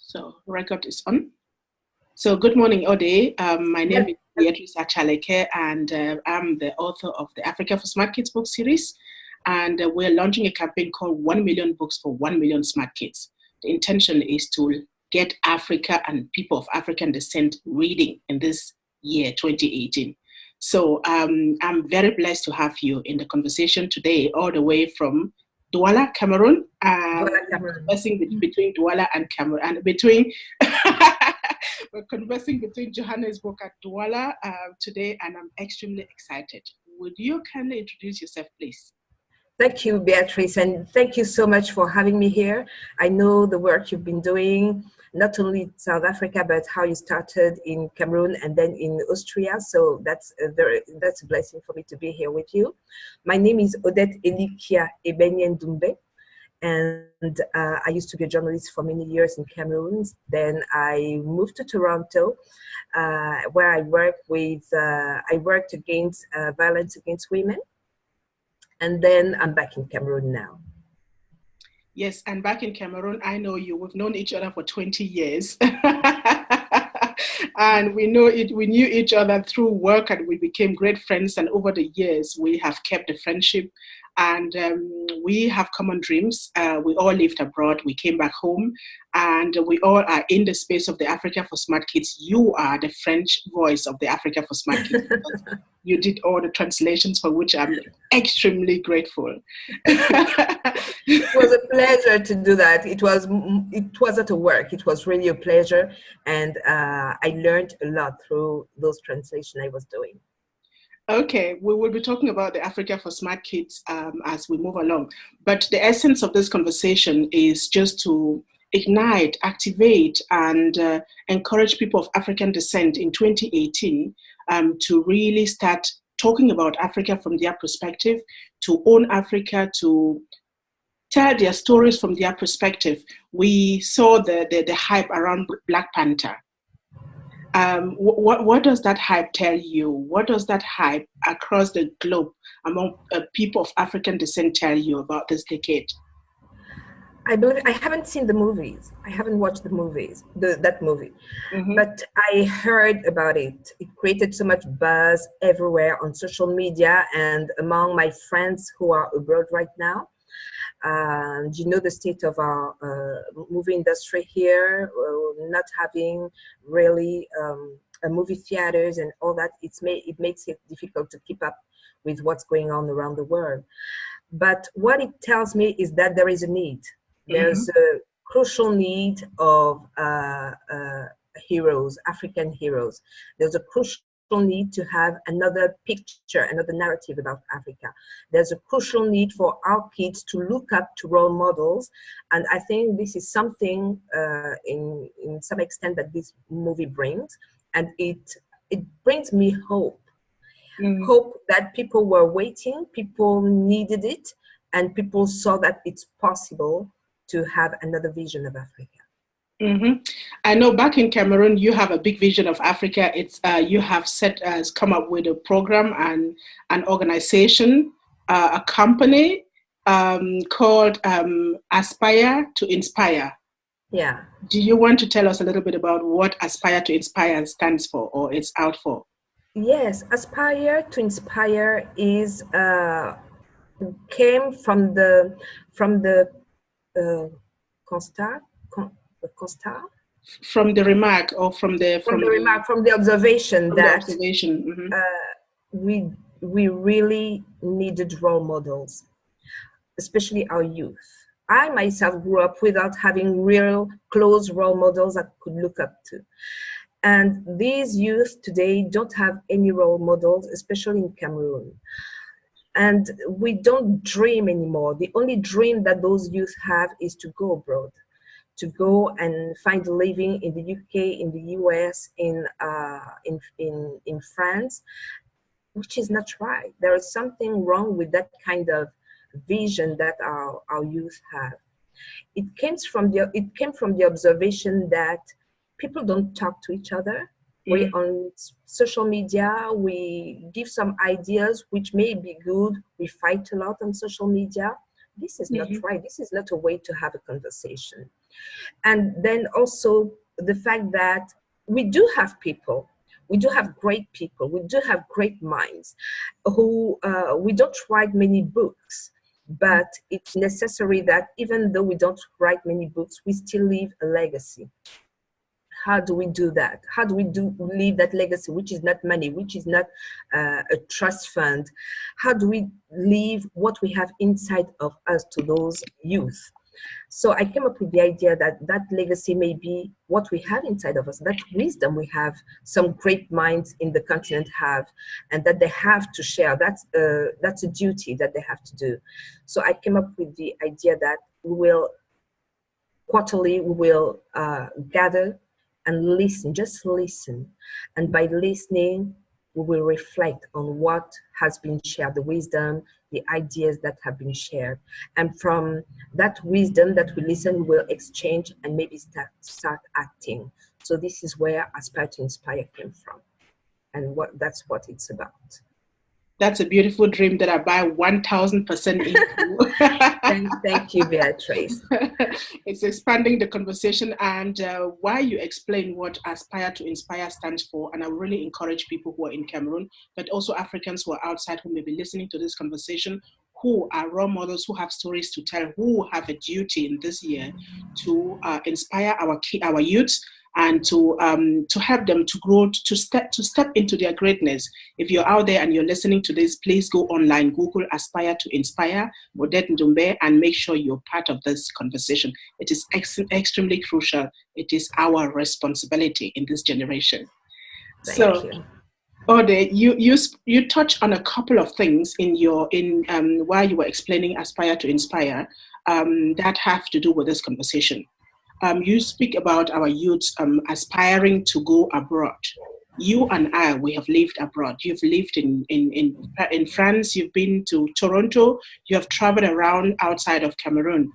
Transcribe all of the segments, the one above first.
So record is on. So good morning, Ode. My name is Beatrice Achaleke, and I'm the author of the Africa for Smart Kids book series. And we're launching a campaign called 1 million books for 1 million smart kids. The intention is to get Africa and people of African descent reading in this year, 2018. So I'm very blessed to have you in the conversation today, all the way from Douala, Cameroon. Conversing between Douala and Cameroon, and between we're conversing between Johannesburg and Douala today, and I'm extremely excited. Would you kindly introduce yourself, please? Thank you, Beatrice, and thank you so much for having me here. I know the work you've been doing, not only in South Africa, but how you started in Cameroon and then in Austria. So that's a blessing for me to be here with you. My name is Odette Elikia Ebenyen Doumbe, and I used to be a journalist for many years in Cameroon. Then I moved to Toronto, where I worked against violence against women. And then I'm back in Cameroon now. Yes, and back in Cameroon, I know you. We've known each other for 20 years. And we knew each other through work, and we became great friends. And over the years, we have kept the friendship. And we have common dreams. We all lived abroad. We came back home, and we all are in the space of the Africa for Smart Kids. You are the French voice of the Africa for Smart Kids. You did all the translations, for which I'm extremely grateful. It was a pleasure to do that. It wasn't a work. It was really a pleasure, and I learned a lot through those translations I was doing. Okay, we will be talking about the Africa for Smart Kids as we move along. But the essence of this conversation is just to ignite, activate, and encourage people of African descent in 2018 to really start talking about Africa from their perspective, to own Africa, to tell their stories from their perspective. We saw the hype around Black Panther. What does that hype tell you? What does that hype across the globe among people of African descent tell you about this decade? I haven't seen the movies. I haven't watched the movies, that movie. Mm-hmm. But I heard about it. It created so much buzz everywhere on social media and among my friends who are abroad right now. You know the state of our movie industry here, not having really movie theaters and all that. It makes it difficult to keep up with what's going on around the world. But what it tells me is that there is a need. There's a crucial need of heroes, African heroes. There's a crucial need to have another picture, another narrative about Africa. There's a crucial need for our kids to look up to role models, and I think this is something in some extent that this movie brings, and it brings me hope. Hope that people were waiting, people needed it, and people saw that it's possible to have another vision of Africa. Mm-hmm. I know back in Cameroon, you have a big vision of Africa. It's you have come up with a program and an organization, a company called Aspire to Inspire. Yeah. Do you want to tell us a little bit about what Aspire to Inspire stands for, or it's out for? Yes, Aspire to Inspire is came from the constat. From the remark, or from the observation that mm-hmm. we really needed role models, especially our youth. I myself grew up without having real close role models I could look up to. And these youth today don't have any role models, especially in Cameroon. And we don't dream anymore. The only dream that those youth have is to go abroad, to go and find a living in the UK, in the US, in France, which is not right. There is something wrong with that kind of vision that our youth have. It came from the observation that people don't talk to each other. We on social media, we give some ideas which may be good. We fight a lot on social media. This is not right. This is not a way to have a conversation. And then also the fact that we do have people, we do have great people, we do have great minds who, we don't write many books, but it's necessary that even though we don't write many books, we still leave a legacy. How do we do that? How do we leave that legacy, which is not money, which is not a trust fund? How do we leave what we have inside of us to those youth? So I came up with the idea that that legacy may be what we have inside of us, that wisdom we have, some great minds in the continent have, and that they have to share. That's a duty that they have to do. So I came up with the idea that we will quarterly, we will gather and listen, just listen. And by listening, we will reflect on what has been shared, the wisdom, the ideas that have been shared. And from that wisdom that we listen, we will exchange and maybe start acting. So this is where Aspire to Inspire came from. And that's what it's about. That's a beautiful dream that I buy 1000% into. Thank you, Beatrice. It's expanding the conversation, and while you explain what Aspire to Inspire stands for, and I really encourage people who are in Cameroon, but also Africans who are outside who may be listening to this conversation, who are role models, who have stories to tell, who have a duty in this year to inspire our youth, and to help them to grow, to step into their greatness. If you're out there and you're listening to this, please go online, Google Aspire to Inspire, Odette and Doumbe, and make sure you're part of this conversation. It is extremely crucial. It is our responsibility in this generation. Thank you. Odette, you touched on a couple of things while you were explaining Aspire to Inspire that have to do with this conversation. You speak about our youths aspiring to go abroad. You and I, we have lived abroad. You've lived in France. You've been to Toronto. You have traveled around outside of Cameroon.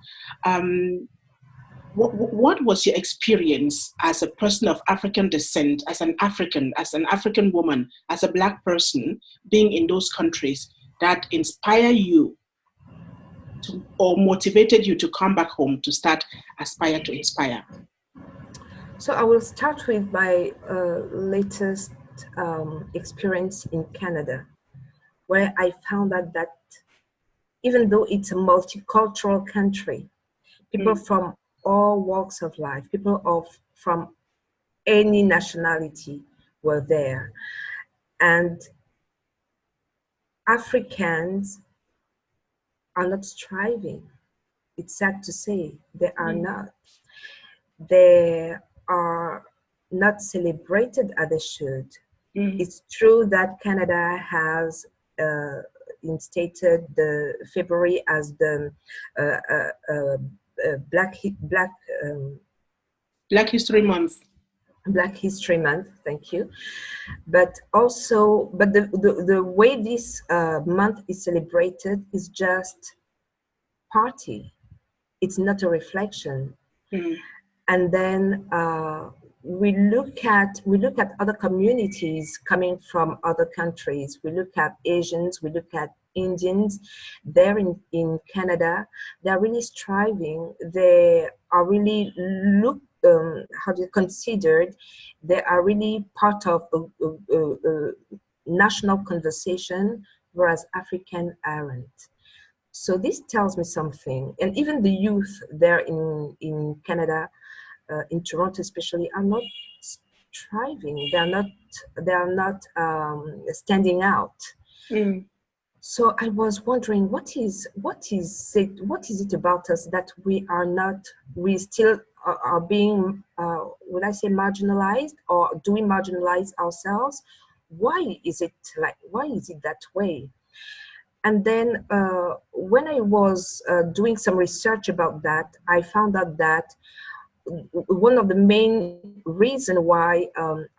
What was your experience as a person of African descent, as an African woman, as a Black person, being in those countries that inspire you or motivated you to come back home to start Aspire to Inspire? So I will start with my latest experience in Canada, where I found out that even though it's a multicultural country, people from all walks of life, from any nationality were there. And Africans are not striving. It's sad to say, they are not. They are not celebrated as they should. It's true that Canada has instated the February as the Black History Month. Black History Month, thank you. But the way this month is celebrated is just party. It's not a reflection. And then we look at other communities coming from other countries. We look at Asians, we look at Indians. They're in Canada. They're really striving. They are really considered. They are really part of a national conversation, whereas African aren't. So this tells me something. And even the youth there in Canada, in Toronto especially, are not striving. They are not standing out. So I was wondering, what is it about us that we still are being, would I say, marginalized, or do we marginalize ourselves? Why is it that way? And then when I was doing some research about that, I found out that one of the main reasons why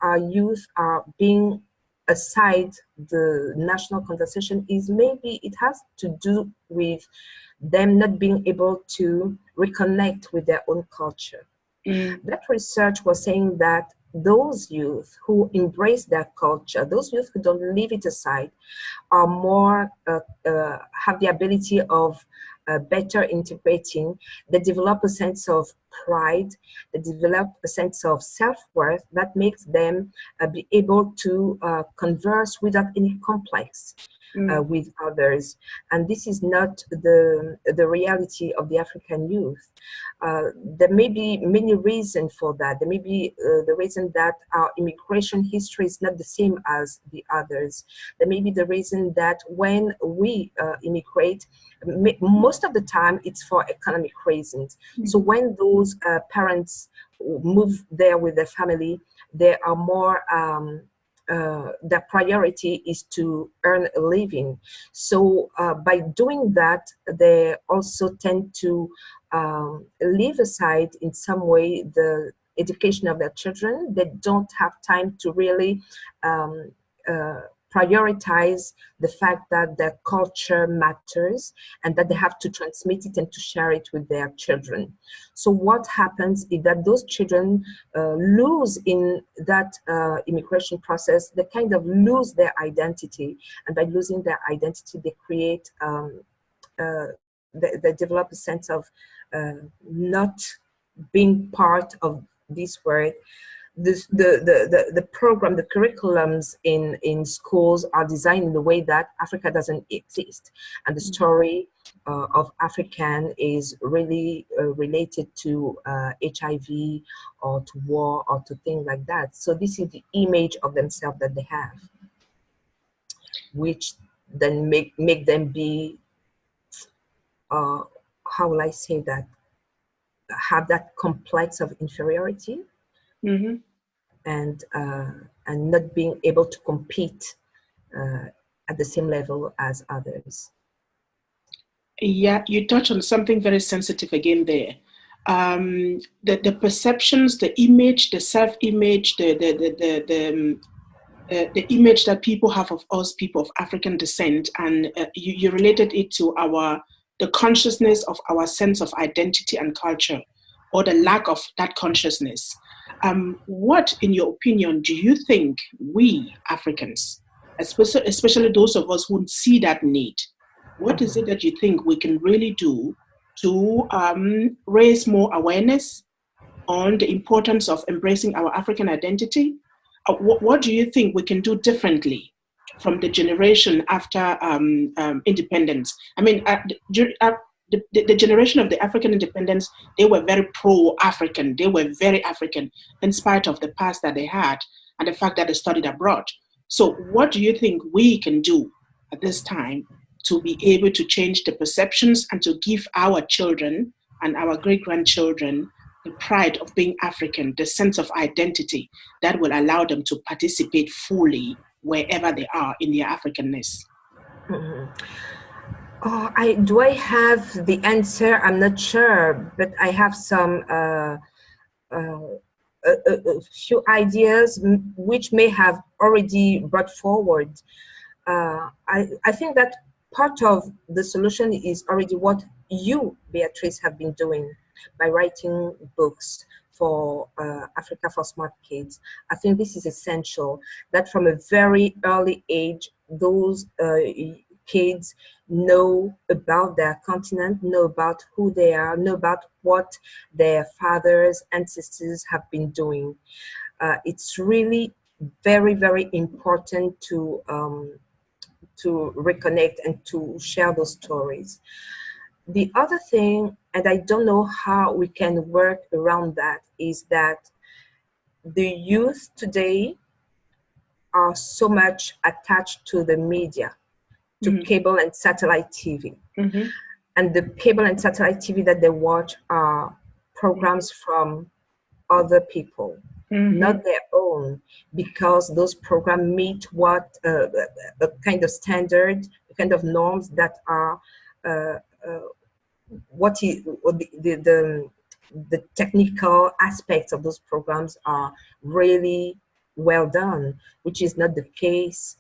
our youth are being aside the national conversation is maybe it has to do with them not being able to reconnect with their own culture. That research was saying that those youth who embrace their culture, those youth who don't leave it aside, are more have the ability of better integrating, they develop a sense of pride, they develop a sense of self-worth that makes them be able to converse without any complex with others. And this is not the reality of the African youth. There may be many reasons for that. There may be the reason that our immigration history is not the same as the others. There may be the reason that when we immigrate, most of the time it's for economic reasons. So when those parents move there with their family, they are more their priority is to earn a living. So by doing that, they also tend to leave aside in some way the education of their children. They don't have time to really prioritize the fact that their culture matters and that they have to transmit it and to share it with their children. So what happens is that those children lose in that immigration process, they kind of lose their identity. And by losing their identity, they create, they develop a sense of not being part of this world. The program, the curriculums in schools are designed in the way that Africa doesn't exist. And the story of African is really related to HIV or to war or to things like that. So this is the image of themselves that they have, which then make them be, how will I say that, have that complex of inferiority. And not being able to compete at the same level as others. Yeah, you touch on something very sensitive again there. The perceptions, the image, the self-image, the image that people have of us, people of African descent, and you related it to the consciousness of our sense of identity and culture, or the lack of that consciousness. What, in your opinion, do you think we Africans, especially those of us who see that need, what is it that you think we can really do to raise more awareness on the importance of embracing our African identity? What do you think we can do differently from the generation after independence? I mean, the generation of the African independence, they were very pro-African. They were very African in spite of the past that they had and the fact that they studied abroad. So what do you think we can do at this time to be able to change the perceptions and to give our children and our great-grandchildren the pride of being African, the sense of identity that will allow them to participate fully wherever they are in their Africanness? Do I have the answer? I'm not sure, but I have some a few ideas which may have already brought forward. I think that part of the solution is already what you, Beatrice, have been doing by writing books for Africa for Smart Kids. I think this is essential, that from a very early age, those kids know about their continent, know about who they are, know about what their fathers, ancestors have been doing. It's really very, very important to reconnect and to share those stories. The other thing, and I don't know how we can work around that, is that the youth today are so much attached to the media, to cable and satellite TV. And the cable and satellite TV that they watch are programs from other people, not their own, because those programs meet what a kind of standard, a kind of norms that are what the technical aspects of those programs are really well done, which is not the case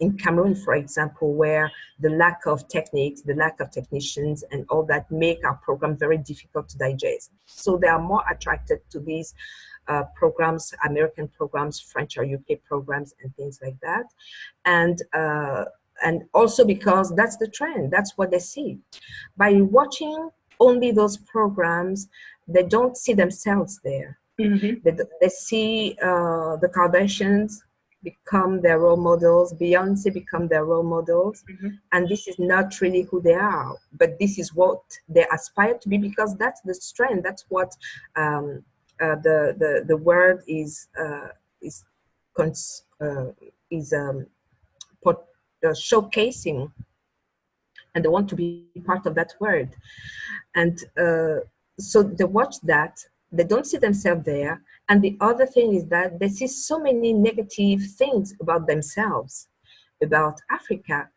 in Cameroon, for example, where the lack of techniques, the lack of technicians and all that make our program very difficult to digest. So they are more attracted to these programs, American programs, French or UK programs and things like that. And and also because that's the trend, that's what they see. By watching only those programs, they don't see themselves there. They see the Kardashians become their role models, Beyonce become their role models, and this is not really who they are, but this is what they aspire to be, because that's the strength. That's what the word is showcasing, and they want to be part of that word. And so they watch that, they don't see themselves there. And the other thing is that they see so many negative things about themselves, about Africa,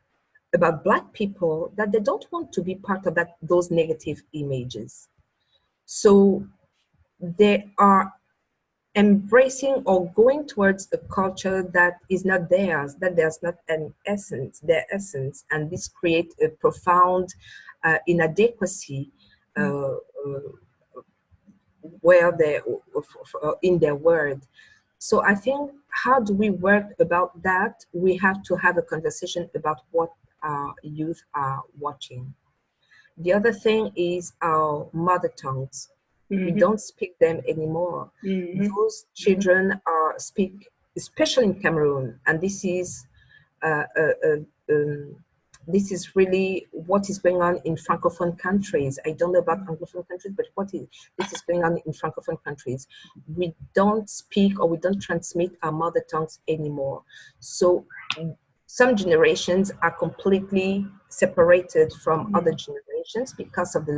about Black people, that they don't want to be part of those negative images. So they are embracing or going towards a culture that is not theirs, that there's not an essence, their essence, and this creates a profound inadequacy where they in their word. So I think, how do we work about that? We have to have a conversation about what our youth are watching. The other thing is our mother tongues. We don't speak them anymore. Those children speak, especially in Cameroon, and this is really what is going on in Francophone countries. I don't know about Anglophone countries, but this is going on in Francophone countries. We don't speak, or we don't transmit our mother tongues anymore. So some generations are completely separated from other generations because of the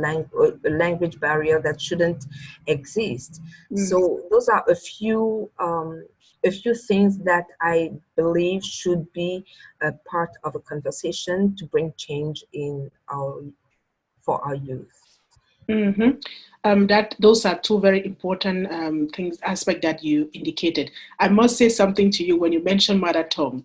language barrier that shouldn't exist. So those are a few things that I believe should be a part of a conversation to bring change for our youth. Those are two very important aspect that you indicated. I must say something to you when you mentioned mother tongue.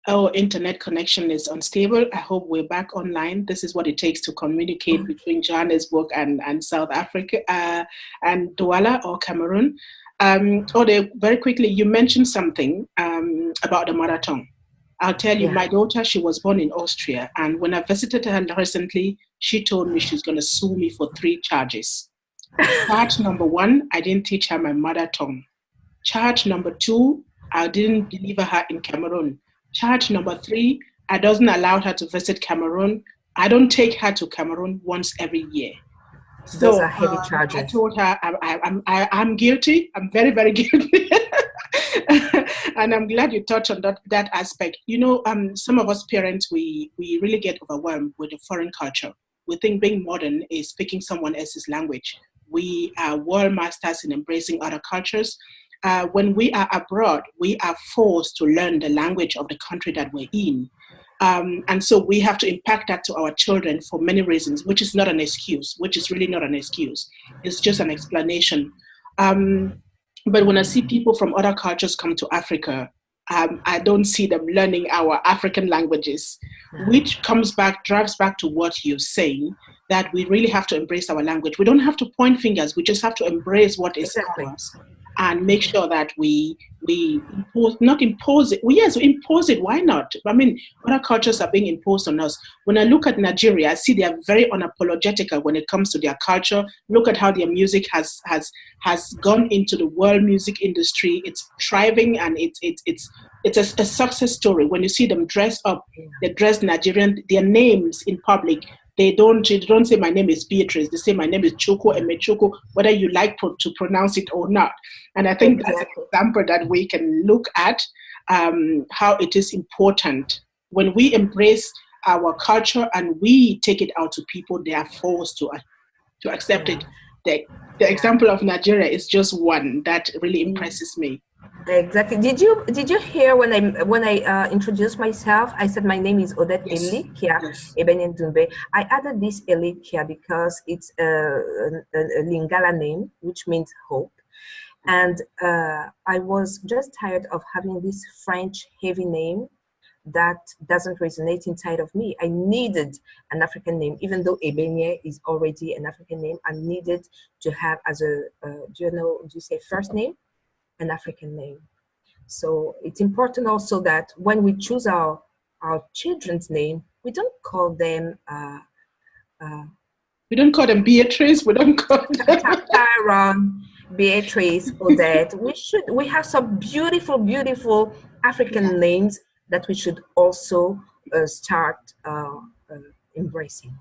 Our internet connection is unstable. I hope we're back online. This is what it takes to communicate between Johannesburg and South Africa and Douala or Cameroon. Odette, very quickly, you mentioned something about the mother tongue. I'll tell you, my daughter, she was born in Austria, and when I visited her recently, she told me she's going to sue me for 3 charges. Charge number 1, I didn't teach her my mother tongue. Charge number 2, I didn't deliver her in Cameroon. Charge number 3, I doesn't allow her to visit Cameroon. I don't take her to Cameroon once every year. Those are heavy charges. I told her I'm guilty. I'm very, very guilty. And I'm glad you touched on that aspect. You know, some of us parents, we really get overwhelmed with the foreign culture. We think being modern is speaking someone else's language. We are world masters in embracing other cultures. When we are abroad, we are forced to learn the language of the country that we're in. And so we have to impact that to our children for many reasons, which is not an excuse, which is really not an excuse. It's just an explanation. But when I see people from other cultures come to Africa, I don't see them learning our African languages, which drives back to what you're saying, that we really have to embrace our language. We don't have to point fingers. We just have to embrace what is ours and make sure that we impose it. Well, yes, we impose it. Why not? I mean, other cultures are being imposed on us. When I look at Nigeria, I see they are very unapologetic when it comes to their culture. Look at how their music has gone into the world music industry. It's thriving, and it's a success story. When you see them dress up, they dress Nigerian, their names in public. They don't say my name is Beatrice. They say my name is Choko and Mechoko, whether you like to pronounce it or not. And I think that's an example that we can look at, how it is important. When we embrace our culture and we take it out to people, they are forced to accept it. The example of Nigeria is just one that really impresses me. Exactly. Did you hear when I introduced myself? I said my name is Odette Elikia Ebenen Doumbe. I added this Elikia because it's a Lingala name, which means hope. And I was just tired of having this French heavy name that doesn't resonate inside of me. I needed an African name, even though Ebenye is already an African name. I needed to have as a, do you say first name? An African name. So it's important also that when we choose our children's name, we don't call them we don't call them Beatrice. We don't call them Tyron, Beatrice, Odette. We have some beautiful African names that we should also start embracing.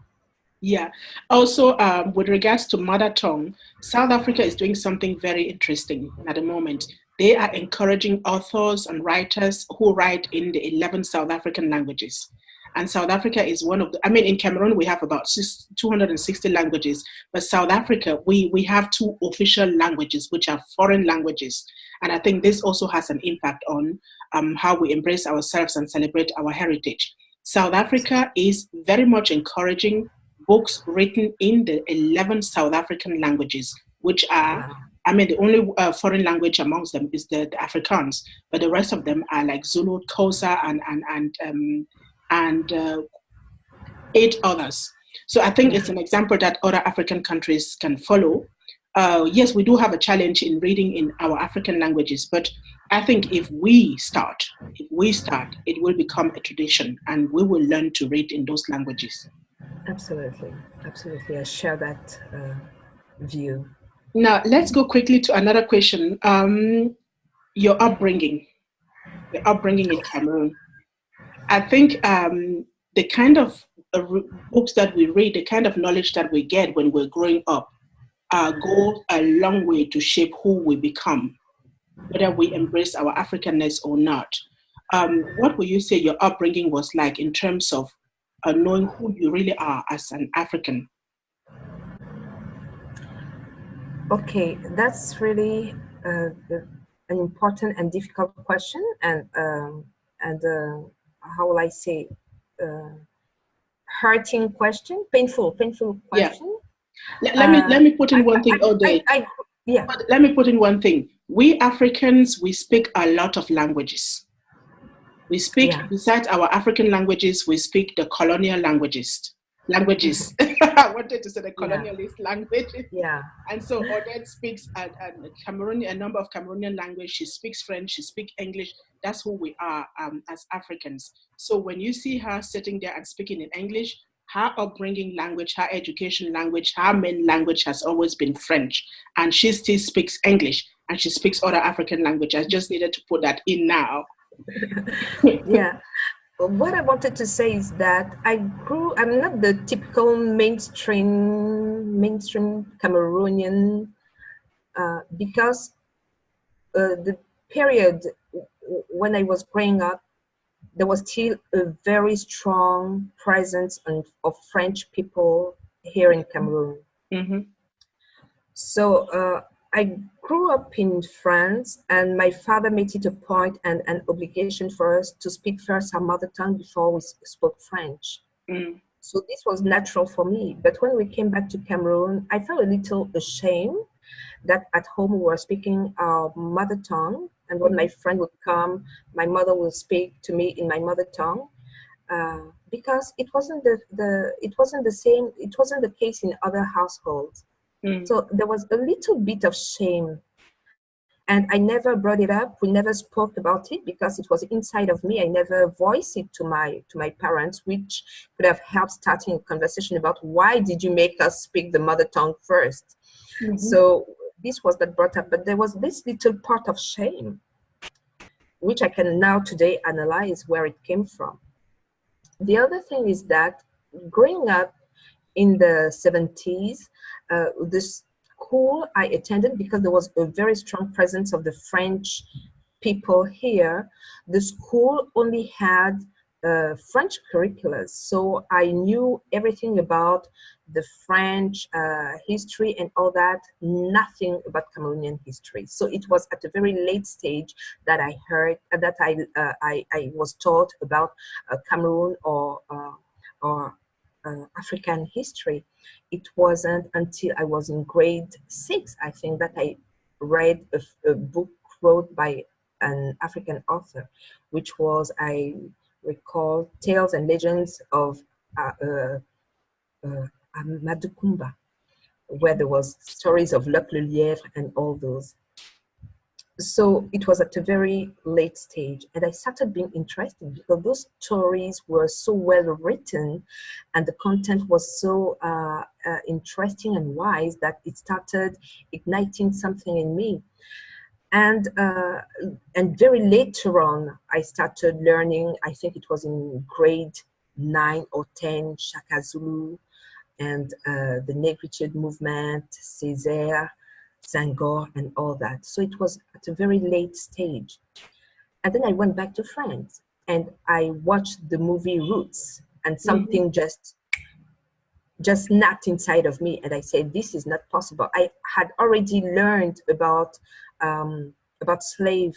Yeah. Also, with regards to mother tongue, South Africa is doing something very interesting at the moment. They are encouraging authors and writers who write in the 11 South African languages. And South Africa is one of the, I mean, in Cameroon, we have about 260 languages, but South Africa, we have 2 official languages, which are foreign languages. And I think this also has an impact on how we embrace ourselves and celebrate our heritage. South Africa is very much encouraging books written in the 11 South African languages, which are, I mean, the only foreign language amongst them is the Afrikaans, but the rest of them are like Zulu, Xhosa, and 8 others. So I think it's an example that other African countries can follow. Yes, we do have a challenge in reading in our African languages, but I think if we start, it will become a tradition and we will learn to read in those languages. Absolutely. I share that view. Now, let's go quickly to another question. Your upbringing in Cameroon. I think the kind of books that we read, the kind of knowledge that we get when we're growing up, go a long way to shape who we become, whether we embrace our Africanness or not. What would you say your upbringing was like in terms of knowing who you really are as an African? Okay, that's really an important and difficult question, and how will I say, hurting question, painful question. Yeah. Let me put in one thing, Odette. Yeah. Let me put in one thing. We Africans, we speak a lot of languages. We speak, besides our African languages, we speak the colonial languages. I wanted to say the colonialist languages. Yeah. And so Odette speaks a number of Cameroonian language. She speaks French, she speaks English. That's who we are as Africans. So when you see her sitting there and speaking in English, her upbringing language, her education language, her main language has always been French. And she still speaks English and she speaks other African languages. I just needed to put that in now. Yeah. What I wanted to say is that I'm not the typical mainstream Cameroonian, because the period when I was growing up, there was still a very strong presence of French people here in Cameroon. Mm-hmm. So I grew up in France, and my father made it a point and an obligation for us to speak first our mother tongue before we spoke French. Mm. So this was natural for me. But when we came back to Cameroon, I felt a little ashamed that at home we were speaking our mother tongue, and when my friend would come, my mother would speak to me in my mother tongue, because it wasn't the same. It wasn't the case in other households. So there was a little bit of shame, and I never brought it up. We never spoke about it because it was inside of me. I never voiced it to my parents, which could have helped starting a conversation about why did you make us speak the mother tongue first. Mm-hmm. So this was that brought up, but there was this little part of shame, which I can now today analyze where it came from. The other thing is that growing up in the 70s, the school I attended, because there was a very strong presence of the French people here, the school only had French curricula. So I knew everything about the French history and all that, nothing about Cameroonian history. So it was at a very late stage that I heard, that I was taught about Cameroon or African history. It wasn't until I was in grade 6, I think, that I read a book wrote by an African author, which was, I recall, Tales and Legends of Amadukumba, where there was stories of Luc Le Lièvre and all those. So it was at a very late stage, and I started being interested because those stories were so well written and the content was so interesting and wise that it started igniting something in me. And very later on I started learning, I think it was in grade 9 or 10, Shaka Zulu and the Negritude movement, Césaire, Senghor, and all that. So it was at a very late stage. And then I went back to France and I watched the movie Roots, and something just snapped inside of me, and I said, "This is not possible." I had already learned about slave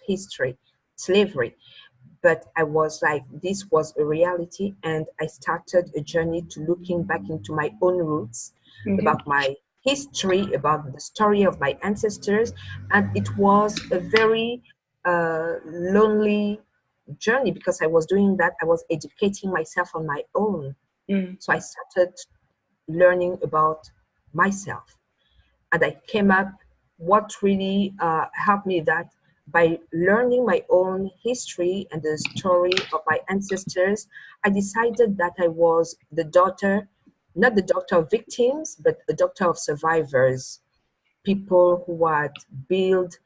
history, slavery, but I was like, this was a reality, and I started a journey to looking back into my own roots, about my history, about the story of my ancestors, and it was a very lonely journey because I was doing that. I was educating myself on my own. So I started learning about myself, and I came up, what really helped me, that by learning my own history and the story of my ancestors, I decided that I was the daughter, not the daughter of victims, but the daughter of survivors, people who had built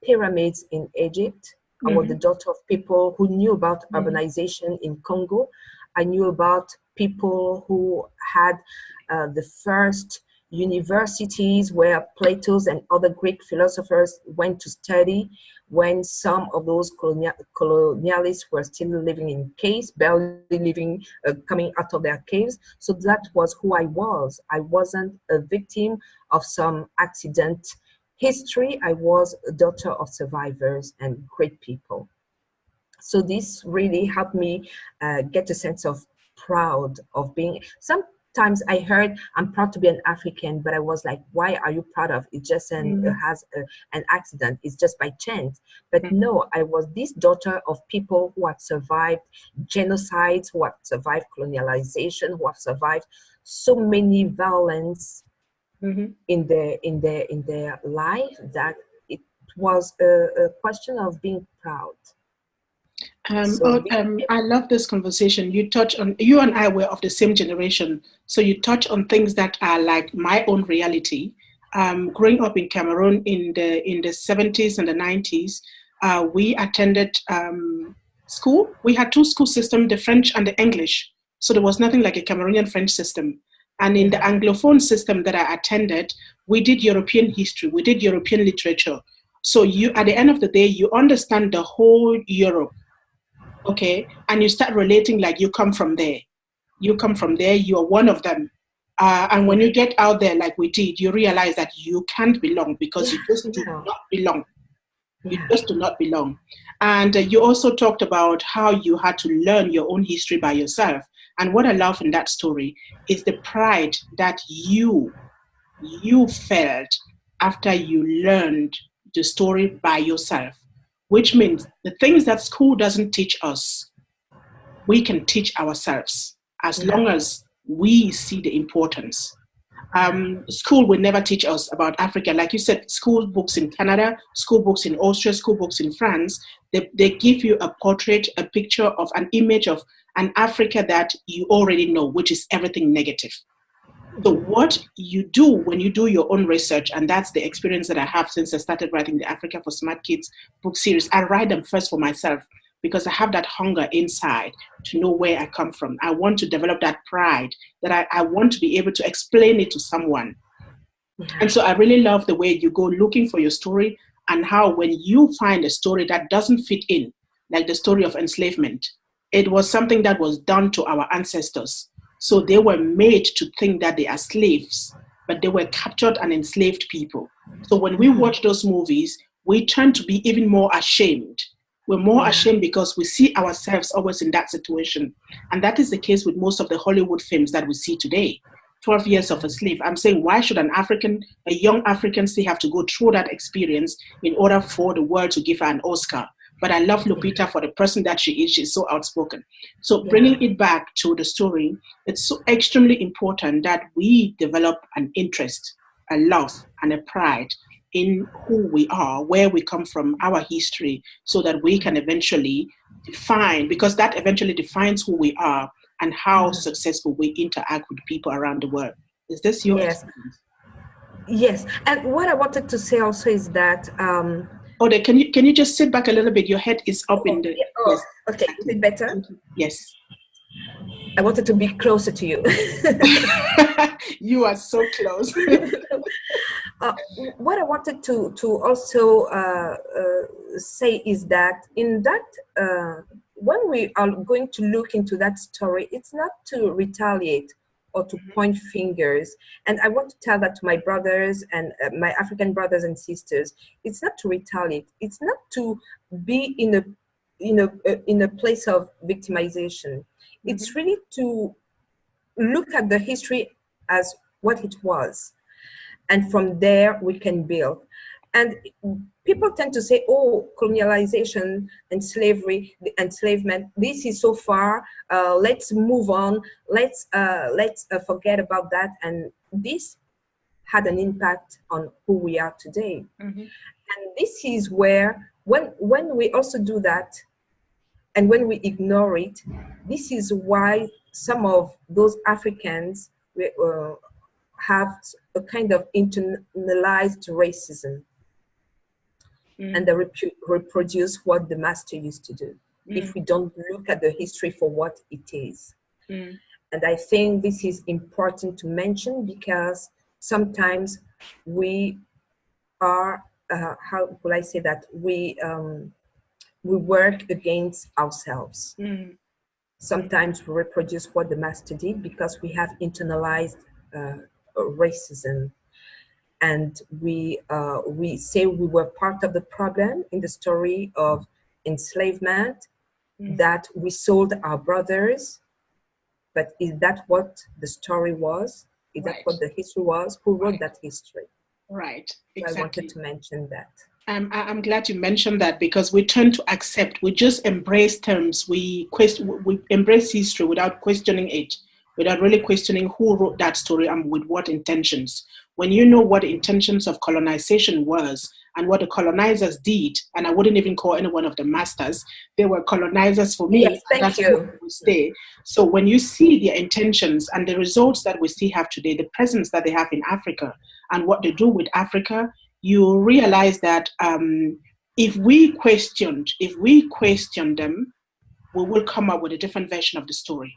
pyramids in Egypt. I was the daughter of people who knew about urbanization in Congo. I knew about people who had the first universities where Plato's and other Greek philosophers went to study when some of those colonialists were still living in caves, barely living, coming out of their caves. So that was who I was. I wasn't a victim of some accident history. I was a daughter of survivors and great people. So this really helped me get a sense of proud of being. Sometimes I heard, I'm proud to be an African, but I was like, why are you proud of? It just has an accident. It's just by chance. But no, I was this daughter of people who had survived genocides, who have survived colonialization, who have survived so many violence in their life, that it was a question of being proud. I love this conversation. You and I were of the same generation, so you touch on things that are like my own reality. Growing up in Cameroon in the 70s and the 90s, we attended school. We had two school systems, the French and the English. So there was nothing like a Cameroonian French system. And in the Anglophone system that I attended, we did European history, we did European literature. So you, at the end of the day, you understand the whole Europe. Okay, and you start relating like you come from there. You come from there, you're one of them. And when you get out there like we did, you realize that you can't belong because you just do not belong. You just do not belong. And you also talked about how you had to learn your own history by yourself. And what I love in that story is the pride that you felt after you learned the story by yourself, which means the things that school doesn't teach us, we can teach ourselves as long as we see the importance. School will never teach us about Africa. Like you said, school books in Canada, school books in Austria, school books in France, they give you a portrait, a picture of an image of an Africa that you already know, which is everything negative. So what you do when you do your own research, and that's the experience that I have since I started writing the Africa for Smart Kids book series, I write them first for myself because I have that hunger inside to know where I come from. I want to develop that pride that I want to be able to explain it to someone. And so I really love the way you go looking for your story and how when you find a story that doesn't fit in, like the story of enslavement, it was something that was done to our ancestors. So they were made to think that they are slaves, but they were captured and enslaved people. So when we watch those movies, we turn to be even more ashamed. We're more ashamed because we see ourselves always in that situation. And that is the case with most of the Hollywood films that we see today. 12 years of a slave. I'm saying, why should a young African still have to go through that experience in order for the world to give her an Oscar? But I love Lupita for the person that she is. She's so outspoken. So bringing it back to the story, it's so extremely important that we develop an interest, a love, and a pride in who we are, where we come from, our history, so that we can eventually define, because that eventually defines who we are and how successful we interact with people around the world. Is this your Yes. experience? Yes. And what I wanted to say also is that Odette, can you just sit back a little bit? Your head is up in the... yeah, Yes, okay. exactly. Is it better? Yes. I wanted to be closer to you. You are so close. What I wanted to also say is that in that when we are going to look into that story, it's not to retaliate or to point fingers. And I want to tell that to my brothers and my African brothers and sisters. It's not to retaliate. It's not to be in a place of victimization. It's really to look at the history as what it was, and from there we can build. And people tend to say, oh, colonialization and slavery, the enslavement, this is so far, let's move on, let's forget about that. And this had an impact on who we are today. And this is where when we also do that, and when we ignore it, this is why some of those Africans have a kind of internalized racism, and they reproduce what the master used to do if we don't look at the history for what it is. And I think this is important to mention, because sometimes we are, how will I say that, we work against ourselves. Sometimes we reproduce what the master did because we have internalized racism, and we say we were part of the problem in the story of enslavement, that we sold our brothers. But is that what the story was? Is that what the history was? Who wrote that history? Right, exactly. So I wanted to mention that. I'm glad you mentioned that, because we tend to accept, we just embrace terms, we embrace history without questioning it, without really questioning who wrote that story and with what intentions. When you know what the intentions of colonization was and what the colonizers did, and I wouldn't even call any one of the masters, they were colonizers for me. Yes, thank you. Where we stay. So when you see their intentions and the results that we still have today, the presence that they have in Africa and what they do with Africa, you realize that if we question them, we will come up with a different version of the story.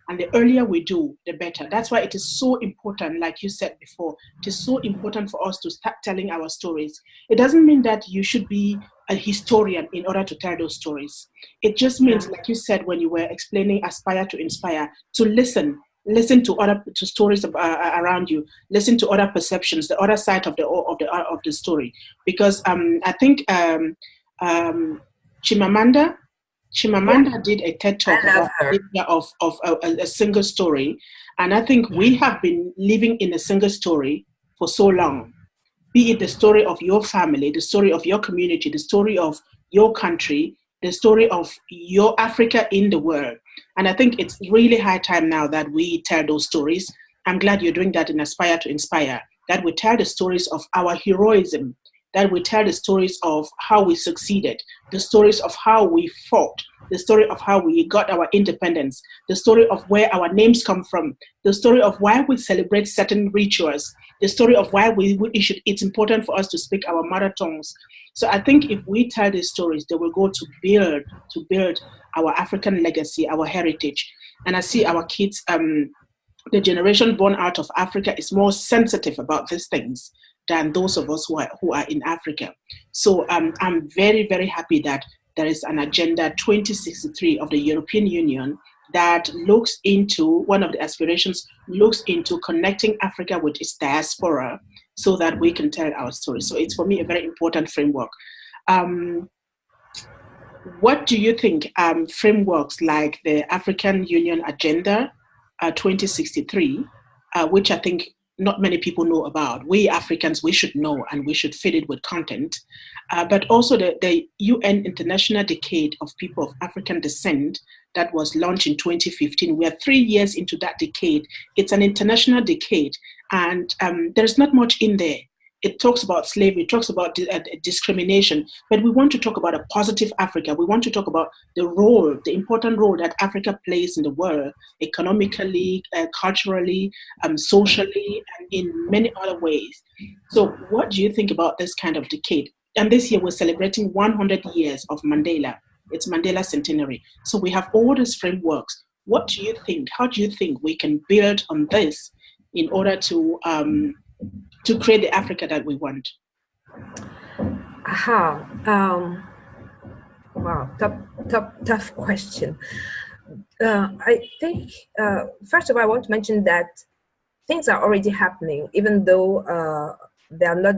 And the earlier we do, the better. That's why it is so important, like you said before, it is so important for us to start telling our stories. It doesn't mean that you should be a historian in order to tell those stories. It just means, like you said when you were explaining aspire to inspire, to listen to stories around you, listen to other perceptions, the other side of the story. Because I think Chimamanda did a TED talk about the idea of a single story, and I think we have been living in a single story for so long. Be it the story of your family, the story of your community, the story of your country, the story of your Africa in the world. And I think it's really high time now that we tell those stories. I'm glad you're doing that in Aspire to Inspire, that we tell the stories of our heroism, that we tell the stories of how we succeeded, the stories of how we fought, the story of how we got our independence, the story of where our names come from, the story of why we celebrate certain rituals, the story of why it's important for us to speak our mother tongues. So I think if we tell these stories, they will go to build our African legacy, our heritage. And I see our kids, the generation born out of Africa is more sensitive about these things than those of us who are in Africa. So I'm very, very happy that there is an Agenda 2063 of the European Union that looks into, one of the aspirations looks into connecting Africa with its diaspora so that we can tell our story. So it's, for me, a very important framework. What do you think frameworks like the African Union Agenda 2063, which I think not many people know about. We Africans, we should know, and we should fill it with content. But also the UN International Decade of People of African Descent that was launched in 2015. We are 3 years into that decade. It's an international decade, and there's not much in there. it talks about slavery, it talks about discrimination, but we want to talk about a positive Africa. We want to talk about the important role that Africa plays in the world, economically, culturally, socially, and in many other ways. So what do you think about this kind of decade? And this year we're celebrating 100 years of Mandela. It's Mandela Centenary. So we have all these frameworks. What do you think? How do you think we can build on this in order to create the Africa that we want? Wow, tough question. I think, first of all, I want to mention that things are already happening, even though they are not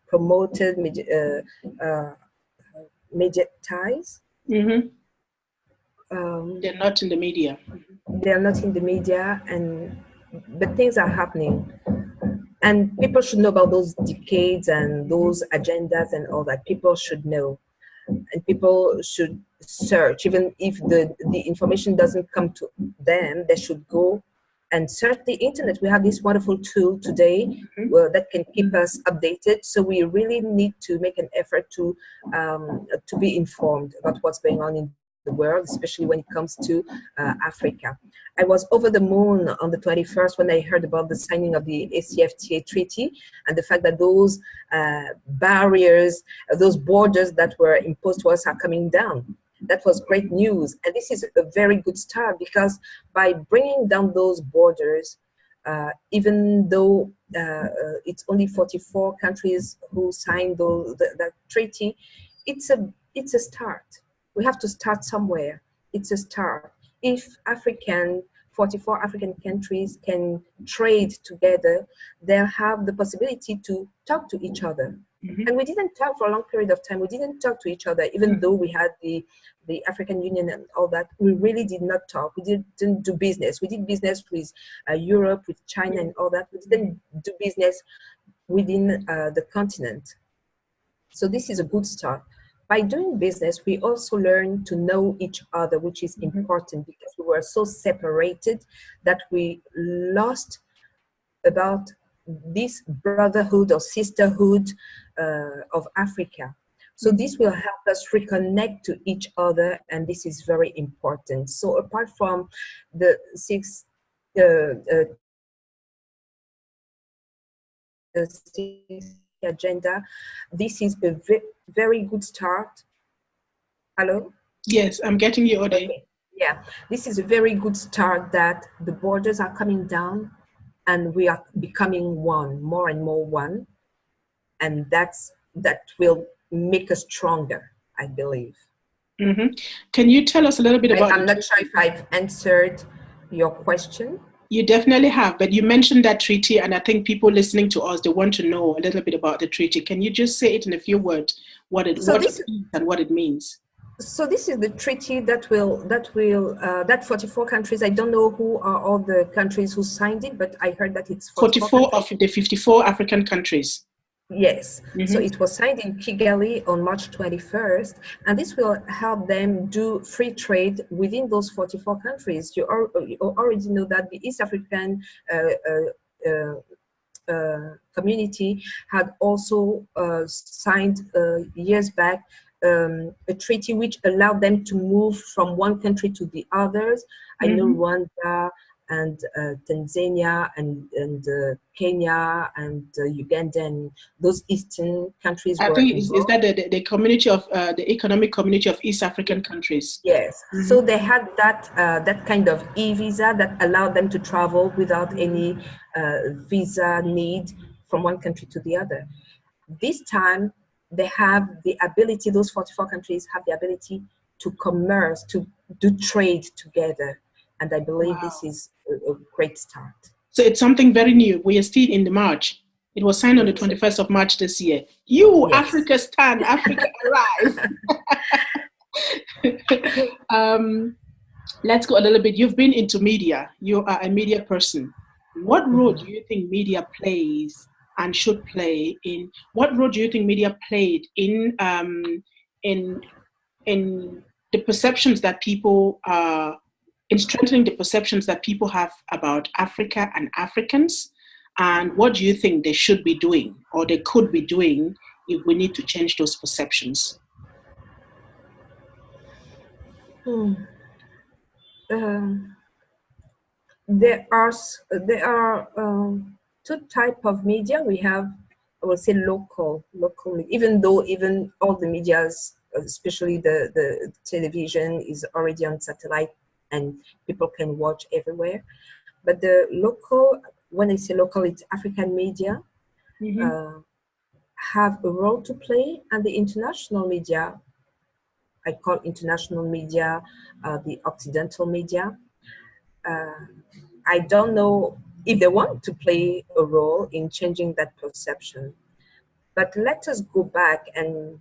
promoted, mediatized. Mm-hmm. They're not in the media. They're not in the media, but things are happening. And people should know about those decades and those agendas and all that. People should know. And people should search. Even if the information doesn't come to them, they should go and search the internet. We have this wonderful tool today that can keep us updated. So we really need to make an effort to be informed about what's going on in the world, especially when it comes to Africa. I was over the moon on the 21st when I heard about the signing of the ACFTA treaty and the fact that those barriers, those borders that were imposed to us are coming down. That was great news. And this is a very good start, because by bringing down those borders, even though it's only 44 countries who signed that treaty, it's a start. We have to start somewhere. It's a start. If 44 African countries can trade together, they'll have the possibility to talk to each other. Mm-hmm. And we didn't talk for a long period of time. We didn't talk to each other, even though we had the African Union and all that. We really did not talk. We didn't do business. We did business with Europe, with China and all that. We didn't do business within the continent. So this is a good start. By doing business, we also learn to know each other, which is important, because we were so separated that we lost about this brotherhood or sisterhood of Africa. So this will help us reconnect to each other, and this is very important. So apart from the six agenda, this is a very good start. Hello? Yes, I'm getting you, Odette. Okay. Yeah, this is a very good start, that the borders are coming down and we are becoming one, more and more one. And that will make us stronger, I believe. Mm-hmm. Can you tell us a little bit about... I'm not sure if I've answered your question. You definitely have, but you mentioned that treaty, and I think people listening to us, they want to know a little bit about the treaty. Can you just say it in a few words, what it is and what it means? So this is the treaty that 44 countries, I don't know who are all the countries who signed it, but I heard that it's 44 of the 54 African countries. Yes, so it was signed in Kigali on March 21st, and this will help them do free trade within those 44 countries. You already know that the East African community had also signed years back a treaty which allowed them to move from one country to the others. I know Rwanda and Tanzania and Kenya and Uganda and those eastern countries. I think is that the community of the economic community of East African countries. Yes, so they had that kind of e-visa that allowed them to travel without any visa need from one country to the other. This time they have the ability, those 44 countries have the ability to commerce, to do trade together. And I believe this is a great start. So it's something very new. We are still in the March. It was signed on the 21st of March this year. Africa stand, Africa arise. Let's go a little bit. You've been into media. You are a media person. What role do you think media plays and should play in? What role do you think media played in the perceptions that people in strengthening the perceptions that people have about Africa and Africans, And what do you think they should be doing or they could be doing if we need to change those perceptions? There are two type of media. We have, I would say, local even though even all the medias, especially the television, is already on satellite and people can watch everywhere. But the local, when I say local, it's African media, have a role to play, and the international media, I call international media the Occidental media. I don't know if they want to play a role in changing that perception. But let us go back and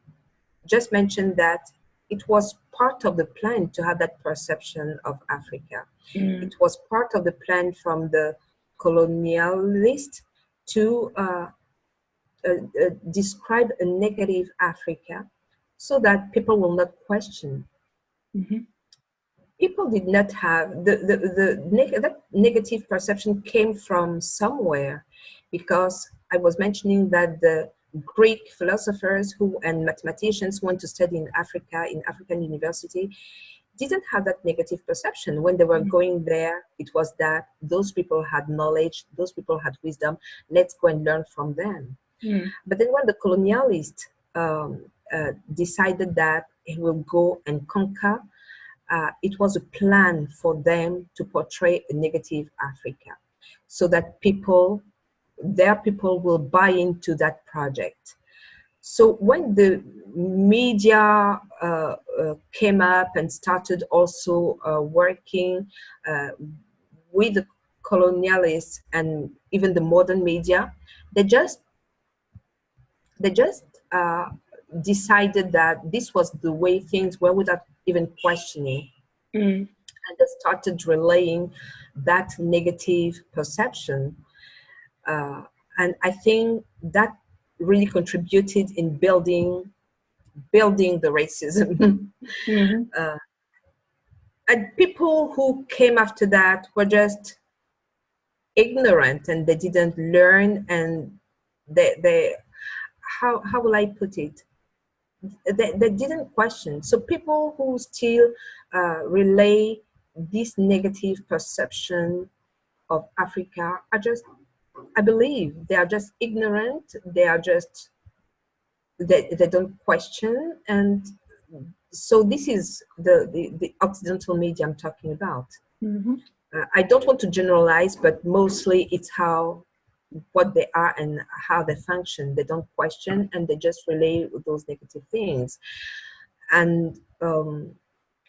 just mention that it was part of the plan to have that perception of Africa. It was part of the plan from the colonialist to describe a negative Africa so that people will not question. People did not have that negative perception came from somewhere, because I was mentioning that the Greek philosophers who and mathematicians went to study in Africa, in African university, didn't have that negative perception. When they were going there, it was that those people had knowledge, those people had wisdom, let's go and learn from them. But then when the colonialists decided that he will go and conquer, it was a plan for them to portray a negative Africa so that their people will buy into that project. So when the media came up and started also working with the colonialists and even the modern media, they just decided that this was the way things were without even questioning. And they started relaying that negative perception. And I think that really contributed in building the racism. And people who came after that were just ignorant, and they didn't learn, and they how will I put it? They didn't question. So people who still relay this negative perception of Africa are just, I believe, they are just ignorant. They are just, they don't question. And so this is the Occidental media I'm talking about. I don't want to generalize, but mostly it's what they are and how they function. They don't question, and they just relay those negative things. And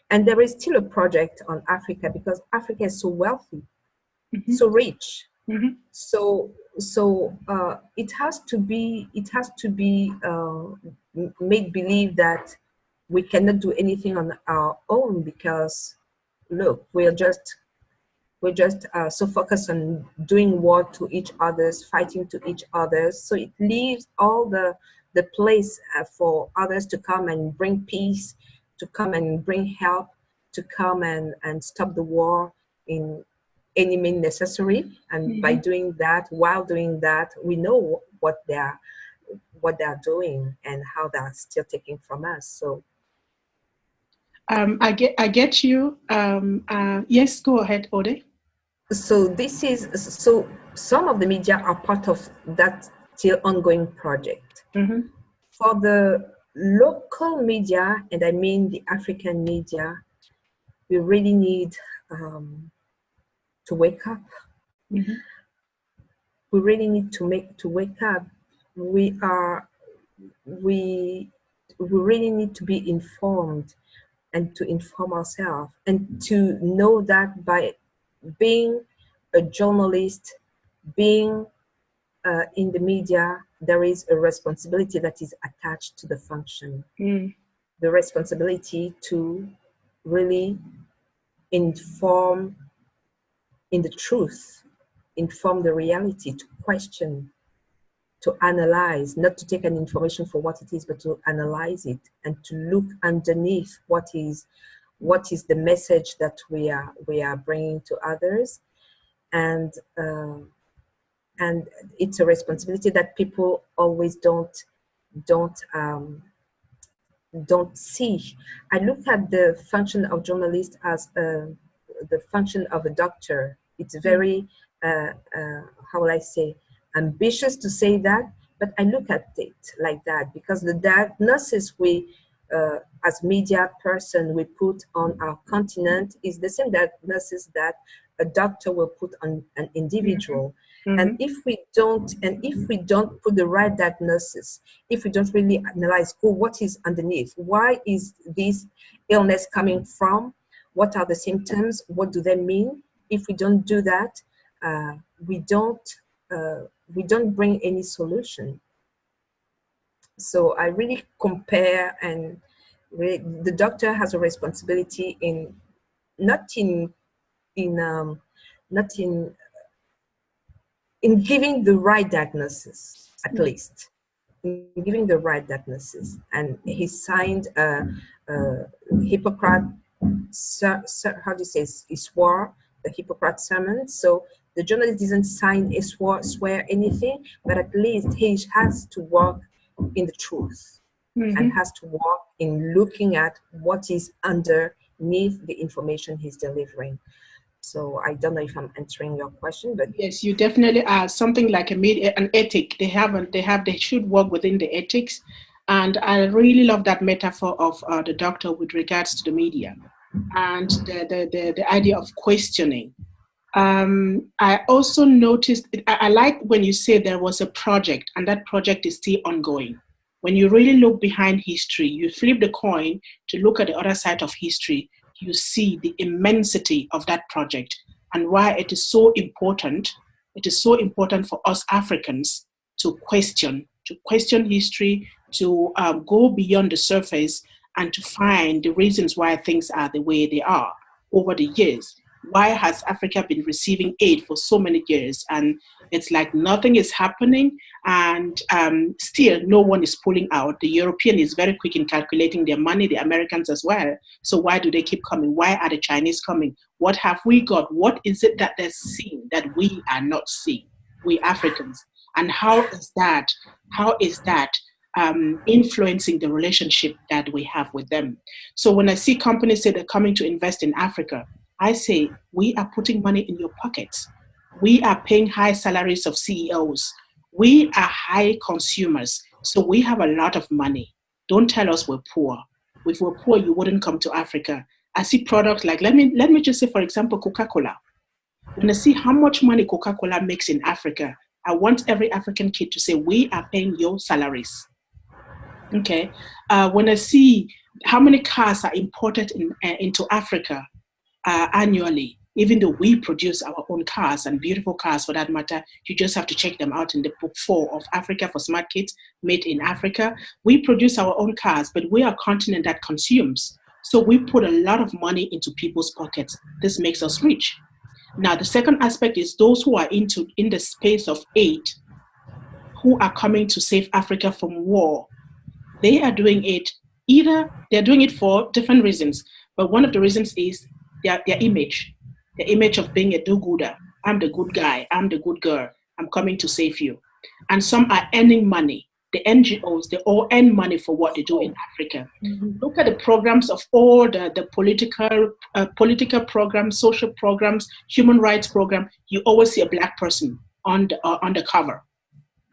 there is still a project on Africa, because Africa is so wealthy, so rich. So it has to be made believe that we cannot do anything on our own, because look, we're just so focused on doing war to each other's, fighting to each other's. So it leaves all the place for others to come and bring peace, to come and bring help, to come and stop the war in any means necessary. And by doing that, while doing that, we know what they are doing and how they are still taking from us. So I get you. Yes, go ahead, Ode. So some of the media are part of that still ongoing project. For the local media, and I mean the African media, we really need to wake up. We really need to wake up. We really need to be informed, and to inform ourselves, and to know that by being a journalist, being in the media, there is a responsibility that is attached to the function. The responsibility to really inform in the truth, inform the reality, to question, to analyze, not to take an information for what it is, but to analyze it and to look underneath what is the message that we are bringing to others. And and it's a responsibility that people always don't see. I look at the function of journalist as the function of a doctor. It's very, how will I say, ambitious to say that, but I look at it like that because the diagnosis we, as media person, we put on our continent is the same diagnosis that a doctor will put on an individual. And if we don't put the right diagnosis, if we don't really analyze, what is underneath, why is this illness coming from, what are the symptoms, what do they mean? If we don't do that, we don't bring any solution. So I really compare, and really, the doctor has a responsibility in not in giving the right diagnosis, at least in giving the right diagnosis. And he signed a Hippocrates, how do you say, he swore the Hippocrates sermon. So the journalist didn't sign a swear anything, but at least he has to work in the truth and has to work in looking at what is underneath the information he's delivering. So I don't know if I'm answering your question, but yes, you definitely are. Something like an ethic. They should work within the ethics. And I really love that metaphor of the doctor with regards to the media and the idea of questioning. I also noticed, I like when you say there was a project and that project is still ongoing. When you really look behind history, you flip the coin to look at the other side of history, you see the immensity of that project and why it is so important. It is so important for us Africans to question history, to go beyond the surface and to find the reasons why things are the way they are over the years. Why has Africa been receiving aid for so many years? And it's like nothing is happening, and still no one is pulling out. The European is very quick in calculating their money, the Americans as well. So why do they keep coming? Why are the Chinese coming? What have we got? What is it that they're seeing that we are not seeing, we Africans? And how is that influencing the relationship that we have with them? So when I see companies say they're coming to invest in Africa, I say, we are putting money in your pockets. We are paying high salaries of CEOs. We are high consumers. So we have a lot of money. Don't tell us we're poor. If we're poor, you wouldn't come to Africa. I see products like, let me just say, for example, Coca-Cola. When I see how much money Coca-Cola makes in Africa, I want every African kid to say, we are paying your salaries. Okay. When I see how many cars are imported into Africa, annually, even though we produce our own cars and beautiful cars for that matter, you just have to check them out in the book 4 of Africa for Smart Kids, Made in Africa. We produce our own cars, but we are a continent that consumes. So we put a lot of money into people's pockets. This makes us rich. Now, the second aspect is those who are in the space of aid, who are coming to save Africa from war. They are doing it, either they're doing it for different reasons, but one of the reasons is their image of being a do-gooder. I'm the good guy, I'm the good girl, I'm coming to save you. And some are earning money. The NGOs, they all earn money for what they do in Africa. Look at the programs of all the political programs, social programs, human rights program. You always see a Black person on the cover.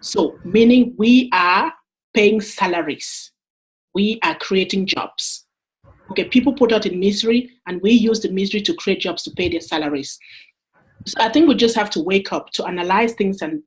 So meaning we are paying salaries. We are creating jobs. Okay, people put out in misery, and we use the misery to create jobs to pay their salaries. So I think we just have to wake up to analyze things and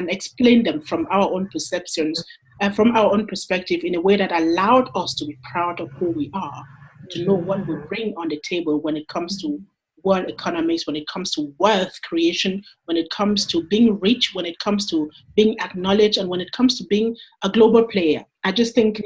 explain them from our own perceptions, from our own perspective, in a way that allowed us to be proud of who we are, to know what we bring on the table when it comes to world economics, when it comes to wealth creation, when it comes to being rich, when it comes to being acknowledged, and when it comes to being a global player. I just think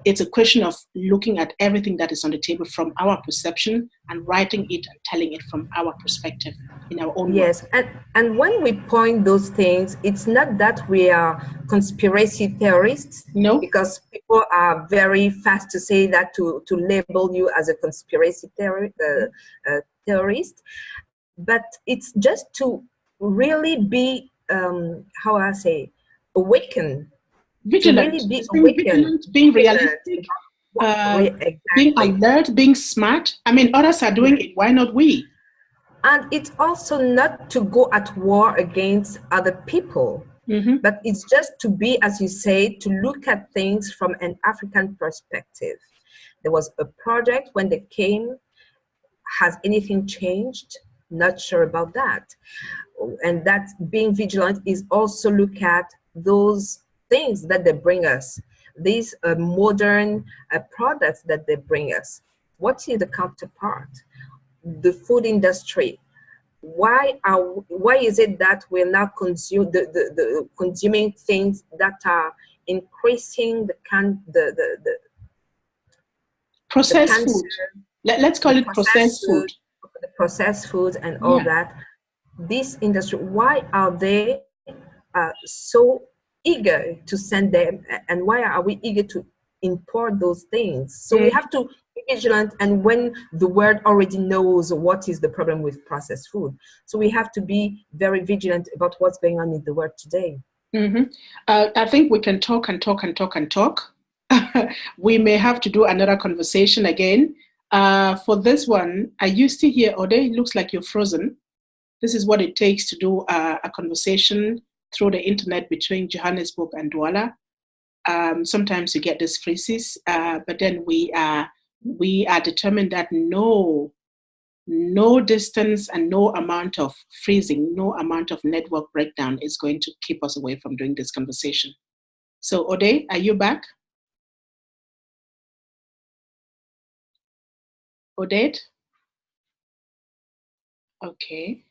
it's a question of looking at everything that is on the table from our perception and writing it and telling it from our perspective in our own yes words. and when we point those things, it's not that we are conspiracy theorists. No, because people are very fast to say that, to label you as a conspiracy theorist, but it's just to really be how I say, awaken, to Vigilant, really be just being awakened, vigilant, being vigilant realistic, about being exactly. alert, being smart. I mean, others are doing it. Why not we? And it's also not to go at war against other people, but it's just to be, as you say, to look at things from an African perspective. There was a project when they came. Has anything changed? Not sure about that. And that being vigilant is also look at those things that they bring us, these modern products that they bring us. What is the counterpart? The food industry. Why is it that we're now consuming things that are increasing the Processed cancer, food. Let's the call it processed food. processed foods and all Yeah. that? This industry, why are they so eager to send them, and why are we eager to import those things? So we have to be vigilant, and when the world already knows what is the problem with processed food, so we have to be very vigilant about what's going on in the world today. I think we can talk and talk and talk and talk. We may have to do another conversation again. For this one, are you still here, Ode? It looks like you're frozen. This is what it takes to do a conversation through the internet between Johannesburg and Douala. Sometimes you get these freezes, but then we are determined that no distance and no amount of freezing, no amount of network breakdown is going to keep us away from doing this conversation. So, Ode, are you back? Odette? Okay.